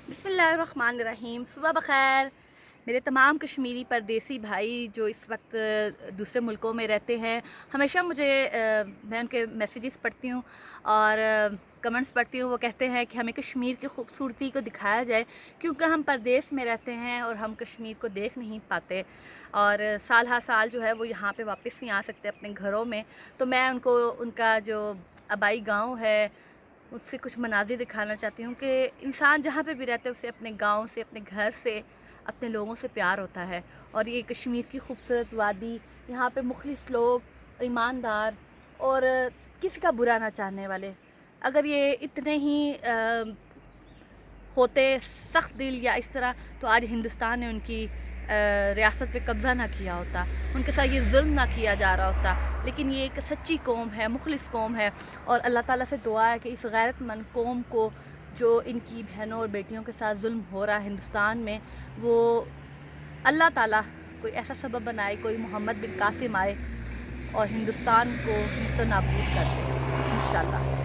बिस्मिल्लाहिर्रहमानिर्रहीम। सुबह बखैर मेरे तमाम कश्मीरी परदेसी भाई जो इस वक्त दूसरे मुल्कों में रहते हैं। हमेशा मैं उनके मैसेजेस पढ़ती हूँ और कमेंट्स पढ़ती हूँ। वो कहते हैं कि हमें कश्मीर की खूबसूरती को दिखाया जाए, क्योंकि हम परदेस में रहते हैं और हम कश्मीर को देख नहीं पाते, और साल हर साल जो है वो यहाँ पे वापस नहीं आ सकते अपने घरों में। तो मैं उनको उनका जो आबाई गांव है उससे कुछ मनाज़िर दिखाना चाहती हूँ कि इंसान जहाँ पे भी रहता है उसे अपने गांव से, अपने घर से, अपने लोगों से प्यार होता है। और ये कश्मीर की खूबसूरत वादी, यहाँ पे मुखलिस लोग, ईमानदार और किसी का बुरा ना चाहने वाले, अगर ये इतने ही होते सख्त दिल या इस तरह, तो आज हिंदुस्तान ने उनकी रियासत पे कब्ज़ा ना किया होता, उनके साथ ये जुल्म ना किया जा रहा होता। लेकिन ये एक सच्ची कौम है, मुखलिस कौम है, और अल्लाह ताला से दुआ है कि इस गैरतमंद कौम को जो इनकी बहनों और बेटियों के साथ जुल्म हो रहा है हिंदुस्तान में, वो अल्लाह ताला कोई ऐसा सबब बनाए, कोई मोहम्मद बिन कासिम आए और हिंदुस्तान को निस्तो नाबूद कर दे इंशाअल्लाह।